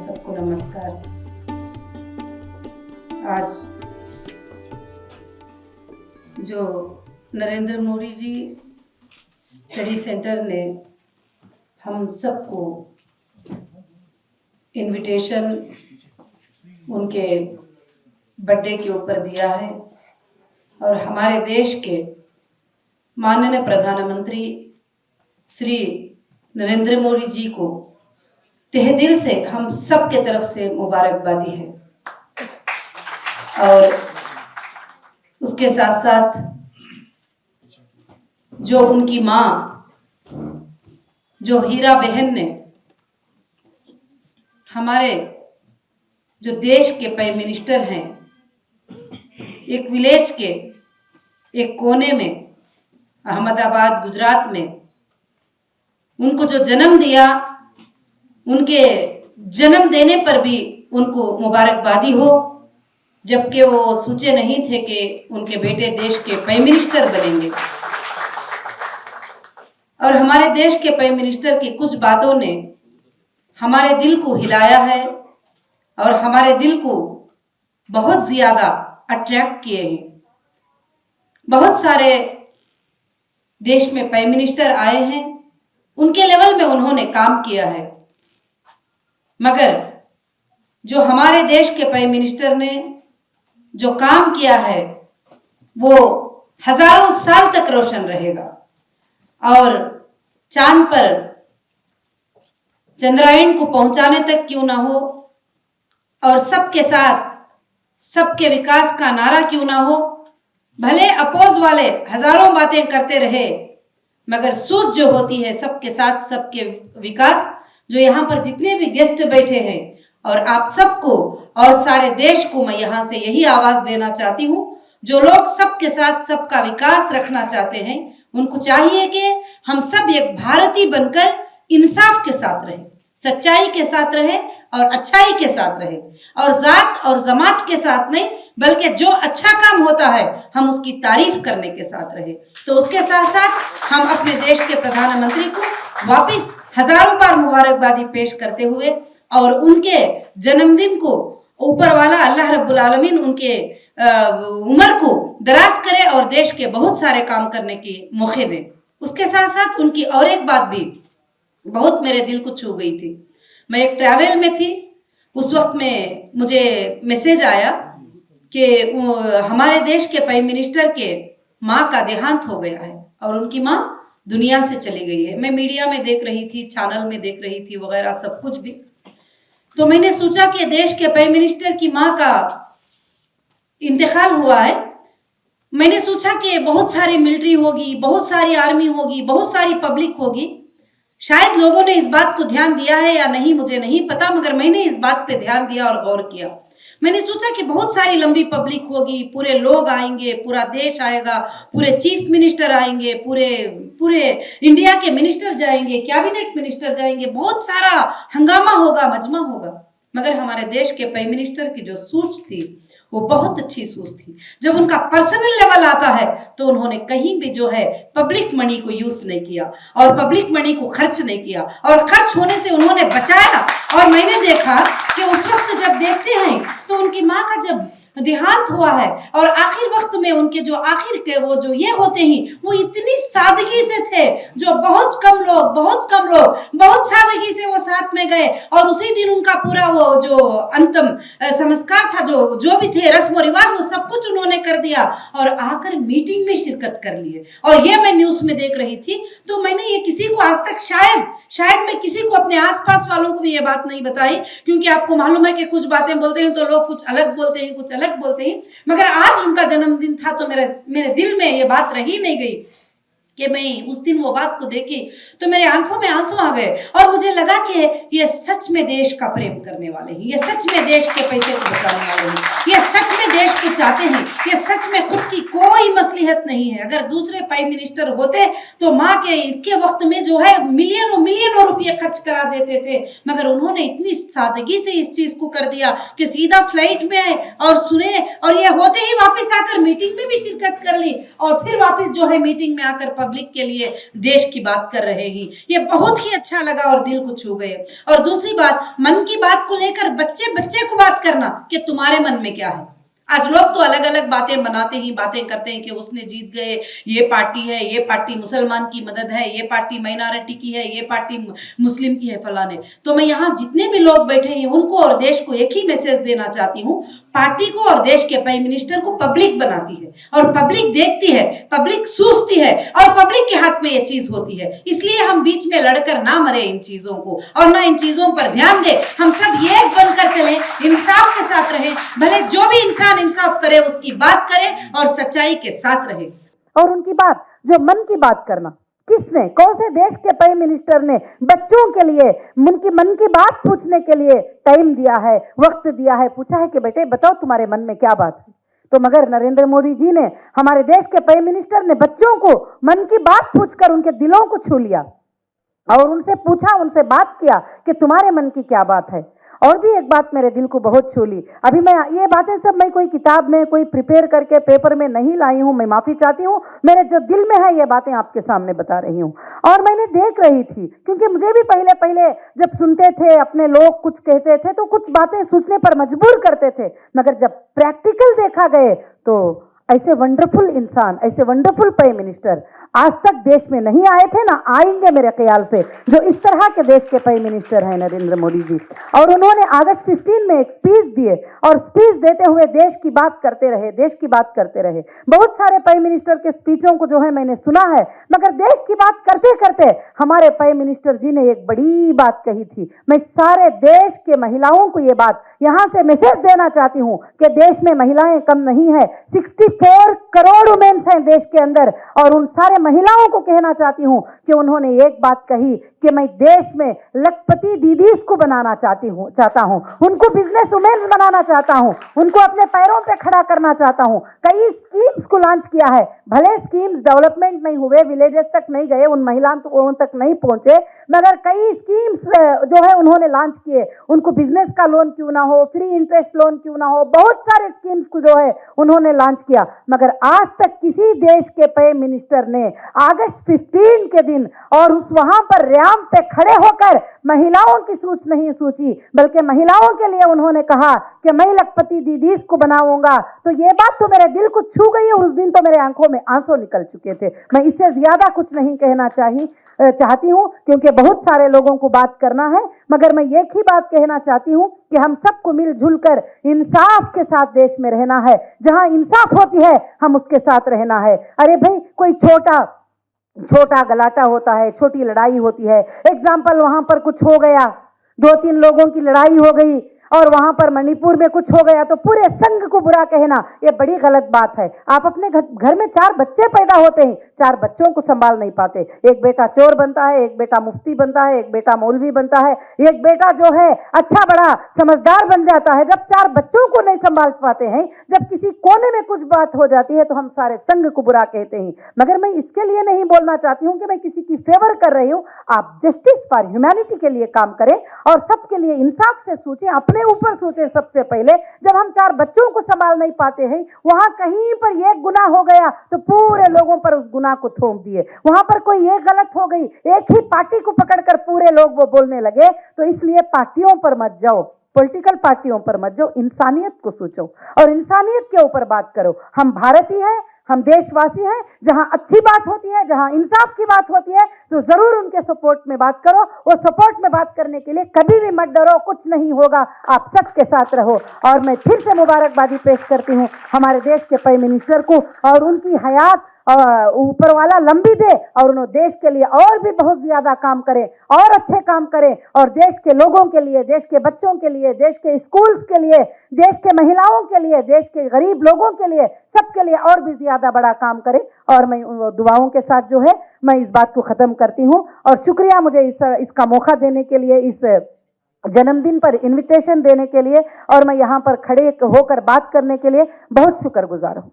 सबको नमस्कार। आज जो नरेंद्र मोदी जी स्टडी सेंटर ने हम सबको इनविटेशन उनके बर्थडे के ऊपर दिया है और हमारे देश के माननीय प्रधानमंत्री श्री नरेंद्र मोदी जी को तहे दिल से हम सब के तरफ से मुबारकबादी है। और उसके साथ साथ जो उनकी माँ जो हीरा बहन ने हमारे जो देश के प्राइम मिनिस्टर हैं, एक विलेज के एक कोने में अहमदाबाद गुजरात में उनको जो जन्म दिया, उनके जन्म देने पर भी उनको मुबारकबादी हो, जबकि वो सोचे नहीं थे कि उनके बेटे देश के प्राइम मिनिस्टर बनेंगे। और हमारे देश के प्राइम मिनिस्टर की कुछ बातों ने हमारे दिल को हिलाया है और हमारे दिल को बहुत ज्यादा अट्रैक्ट किए हैं। बहुत सारे देश में प्राइम मिनिस्टर आए हैं, उनके लेवल में उन्होंने काम किया है, मगर जो हमारे देश के प्राइम मिनिस्टर ने जो काम किया है वो हजारों साल तक रोशन रहेगा। और चांद पर चंद्रायन को पहुंचाने तक क्यों ना हो और सबके साथ सबके विकास का नारा क्यों ना हो, भले अपोज वाले हजारों बातें करते रहे, मगर सोच जो होती है सबके साथ सबके विकास, जो यहाँ पर जितने भी गेस्ट बैठे हैं और आप सबको और सारे देश को मैं यहाँ से यही आवाज देना चाहती हूँ, जो लोग सबके साथ सबका विकास रखना चाहते हैं, उनको चाहिए कि हम सब एक भारतीय बनकर इंसाफ के साथ रहे, सच्चाई के साथ रहे और अच्छाई के साथ रहे, और जात और जमात के साथ नहीं, बल्कि जो अच्छा काम होता है हम उसकी तारीफ करने के साथ रहे। तो उसके साथ साथ हम अपने देश के प्रधानमंत्री को वापस हजारों बार मुबारकबादी पेश करते हुए और उनके जन्मदिन को ऊपर वाला अल्लाह रब्बुल आलमीन उनके उम्र को दराज करे और देश के बहुत सारे काम करने के मौके दे। उसके साथ साथ उनकी और एक बात भी बहुत मेरे दिल को छू गई थी। मैं एक ट्रैवल में थी, उस वक्त में मुझे मैसेज आया कि हमारे देश के प्राइम मिनिस्टर के माँ का देहांत हो गया है और उनकी माँ दुनिया से चली गई है। मैं मीडिया में देख रही थी, चैनल में देख रही थी वगैरह सब कुछ भी। तो मैंने सोचा कि देश के प्राइम मिनिस्टर की माँ का इंतकाल हुआ है। मैंने सोचा कि बहुत सारी मिलिट्री होगी, बहुत सारी आर्मी होगी, बहुत सारी पब्लिक होगी, शायद लोगों ने इस बात को ध्यान दिया है या नहीं मुझे नहीं पता, मगर मैंने इस बात पे ध्यान दिया और गौर किया। मैंने सोचा कि बहुत सारी लंबी पब्लिक होगी, पूरे लोग आएंगे, पूरा देश आएगा, पूरे चीफ मिनिस्टर आएंगे, पूरे इंडिया के मिनिस्टर जाएंगे, कैबिनेट मिनिस्टर जाएंगे, बहुत सारा हंगामा होगा, मजमा होगा। मगर हमारे देश के प्राइम मिनिस्टर की जो सोच थी वो बहुत अच्छी सोच थी। जब उनका पर्सनल लेवल आता है तो उन्होंने कहीं भी जो है पब्लिक मनी को यूज नहीं किया और पब्लिक मनी को खर्च नहीं किया, और खर्च होने से उन्होंने बचाया। और मैंने देखा कि उस वक्त जब देखते हैं तो उनकी माँ का जब देहांत हुआ है और आखिर वक्त में उनके जो आखिर के वो जो ये होते ही वो इतनी सादगी से थे, जो बहुत कम लोग बहुत सादगी से वो साथ में गए और उसी दिन उनका पूरा वो जो अंतिम संस्कार था, जो भी थे रस्म रिवाज, वो सब कुछ उन्होंने कर दिया और आकर मीटिंग में शिरकत कर लिए। और ये मैं न्यूज में देख रही थी, तो मैंने ये किसी को आज तक शायद मैं किसी को अपने आसपास वालों को भी ये बात नहीं बताई, क्योंकि आपको मालूम है कि कुछ बातें बोलते हैं तो लोग कुछ अलग बोलते हैं, कुछ अलग बोलते हैं। मगर आज उनका जन्मदिन था तो मेरे दिल में ये बात रही नहीं गई कि मैं उस दिन वो बात को देखी तो मेरे आंखों में आंसू आ गए और मुझे लगा कि ये सच में देश का प्रेम करने वाले हैं, ये सच में देश के पैसे को बचाने वाले हैं, ये सच में देश को चाहते हैं, ये सच में खुद की कोई मसलिहत नहीं है। अगर दूसरे प्राइम मिनिस्टर होते तो माँ के इसके वक्त में जो है मिलियनों रुपये खर्च करा देते थे, मगर उन्होंने इतनी सादगी से इस चीज को कर दिया कि सीधा फ्लाइट में आए और सुने और ये होते ही वापस आकर मीटिंग में भी शिरकत कर ली और फिर वापस जो है मीटिंग में आकर पब्लिक के लिए देश की बात कर रहे हैं। ये बहुत ही अच्छा लगा और दिल को छू गए। और दूसरी बात, मन की बात को लेकर बच्चे बच्चे को बात करना कि तुम्हारे मन में क्या है। आज लोग तो अलग अलग बातें बनाते ही बातें करते हैं कि उसने जीत गए, ये पार्टी है, ये पार्टी मुसलमान की मदद है, ये पार्टी माइनॉरिटी की है, ये पार्टी मुस्लिम की है, फलाने। तो मैं यहाँ जितने भी लोग बैठे हैं उनको और देश को एक ही मैसेज देना चाहती हूँ, पार्टी को और देश के प्राइम मिनिस्टर को पब्लिक बनाती है और पब्लिक देखती है, पब्लिक सूझती है और पब्लिक के हाथ में ये चीज होती है। इसलिए हम बीच में लड़कर ना मरे इन चीजों को और ना इन चीजों पर ध्यान दे। हम सब ये बनकर चले, इंसाफ के साथ रहे, भले जो भी इंसान इंसाफ करे उसकी बात करे और सच्चाई के साथ रहे। और उनकी बात जो मन की बात करना, किसने, कौन से देश के प्राइम मिनिस्टर ने बच्चों के लिए उनकी मन की बात पूछने के लिए टाइम दिया है, वक्त दिया है, पूछा है कि बेटे बताओ तुम्हारे मन में क्या बात है? तो मगर नरेंद्र मोदी जी ने, हमारे देश के प्राइम मिनिस्टर ने बच्चों को मन की बात पूछकर उनके दिलों को छू लिया और उनसे पूछा, उनसे बात किया कि तुम्हारे मन की क्या बात है। और भी एक बात मेरे दिल को बहुत छू ली। अभी मैं ये बातें सब मैं कोई किताब में कोई प्रिपेयर करके पेपर में नहीं लाई हूं, मैं माफी चाहती हूं। मेरे जो दिल में है ये बातें आपके सामने बता रही हूं। और मैंने देख रही थी, क्योंकि मुझे भी पहले पहले जब सुनते थे अपने लोग कुछ कहते थे तो कुछ बातें सोचने पर मजबूर करते थे, मगर जब प्रैक्टिकल देखा गए तो ऐसे वंडरफुल इंसान, ऐसे वंडरफुल प्राइम मिनिस्टर आज तक देश में नहीं आए थे, ना आएंगे मेरे ख्याल से, जो इस तरह के देश के प्राइम मिनिस्टर हैं नरेंद्र मोदी जी। और उन्होंने अगस्त 15 में एक स्पीच दिए और स्पीच देते हुए देश की बात करते रहे, देश की बात करते रहे। बहुत सारे प्राइम मिनिस्टर के स्पीचों को जो है मैंने सुना है, मगर देश की बात करते करते हमारे प्राइम मिनिस्टर जी ने एक बड़ी बात कही थी। मैं सारे देश के महिलाओं को ये बात यहां से मैसेज देना चाहती हूं कि देश में महिलाएं कम नहीं है, 64 करोड़ वुमेन्स हैं देश के अंदर। और उन सारे महिलाओं को कहना चाहती हूं कि उन्होंने एक बात कही कि मैं देश में लखपति दीदीज को बनाना चाहता हूं, उनको बिजनेस वुमेन बनाना चाहता हूं, उनको अपने पैरों पे खड़ा करना चाहता हूं। कई स्कीम्स को लॉन्च किया है, भले स्कीम्स डेवलपमेंट नहीं हुए, विलेजेस तक नहीं गए, उन महिलाओं तक नहीं पहुंचे, मगर कई स्कीम्स जो है उन्होंने लॉन्च किए। उनको बिजनेस का लोन क्यों ना हो, फ्री इंटरेस्ट लोन क्यों ना हो, बहुत सारे स्कीम्स को जो है उन्होंने लॉन्च किया। मगर आज तक किसी देश के प्राइम मिनिस्टर ने अगस्त 15 के दिन और उस वहां पर रैंप पे खड़े होकर महिलाओं की सोच नहीं सोची, बल्कि महिलाओं के लिए उन्होंने कहा कि मैं लखपति दीदीज को बनाऊंगा। तो ये बात तो मेरे दिल को छू गई है। उस दिन तो मेरे आंखों में आंसू निकल चुके थे। मैं इससे ज्यादा कुछ नहीं कहना चाहती हूं, क्योंकि बहुत सारे लोगों को बात करना है, मगर मैं एक ही बात कहना चाहती हूं कि हम सबको मिलजुल कर इंसाफ के साथ देश में रहना है। जहां इंसाफ होती है हम उसके साथ रहना है। अरे भाई, कोई छोटा गलाटा होता है, छोटी लड़ाई होती है, एग्जाम्पल वहां पर कुछ हो गया, 2-3 लोगों की लड़ाई हो गई और वहां पर मणिपुर में कुछ हो गया तो पूरे संघ को बुरा कहना ये बड़ी गलत बात है। आप अपने घर में 4 बच्चे पैदा होते हैं, 4 बच्चों को संभाल नहीं पाते। एक बेटा चोर बनता है, एक बेटा मुफ्ती बनता है, एक बेटा मौलवी बनता है, एक बेटा जो है अच्छा बड़ा समझदार बन जाता है। जब 4 बच्चों को नहीं संभाल पाते हैं, जब किसी कोने में कुछ बात हो जाती है तो हम सारे संघ को बुरा कहते हैं। मगर मैं इसके लिए नहीं बोलना चाहती हूं कि मैं किसी की फेवर कर रही हूं। आप जस्टिस फॉर ह्यूमैनिटी के लिए काम करें और सबके लिए इंसाफ से सोचें, अपने ऊपर सोचें। सबसे पहले जब हम 4 बच्चों को संभाल नहीं पाते हैं, वहां कहीं पर एक गुनाह हो गया तो पूरे लोगों पर उस गुनाह को थोप दिए। वहां पर कोई एक गलत हो गई, एक ही पार्टी को पकड़कर पूरे लोग वो बोलने लगे। तो इसलिए पार्टियों पर मत जाओ, पॉलिटिकल पार्टियों पर मत जाओ, इंसानियत को सोचो और इंसानियत के ऊपर बात करो। हम भारतीय हैं, हम देशवासी हैं। जहां अच्छी बात होती है, जहां इंसाफ की बात होती है, तो जरूर उनके सपोर्ट में बात करो। वो सपोर्ट में बात करने के लिए कभी भी मत डरो, कुछ नहीं होगा, आप सबके साथ रहो। और मैं फिर से मुबारकबादी पेश करती हूं हमारे देश के प्राइम मिनिस्टर को, और उनकी हयात ऊपर वाला लंबी दे और उन्होंने देश के लिए और भी बहुत ज्यादा काम करें और अच्छे काम करें, और देश के लोगों के लिए, देश के बच्चों के लिए, देश के स्कूल्स के लिए, देश के महिलाओं के लिए, देश के गरीब लोगों के लिए, सबके लिए और भी ज्यादा बड़ा काम करें। और मैं दुआओं के साथ जो है मैं इस बात को खत्म करती हूं। और शुक्रिया मुझे इसका मौका देने के लिए, इस जन्मदिन पर इनविटेशन देने के लिए, और मैं यहाँ पर खड़े होकर बात करने के लिए बहुत शुक्रगुजार हूं।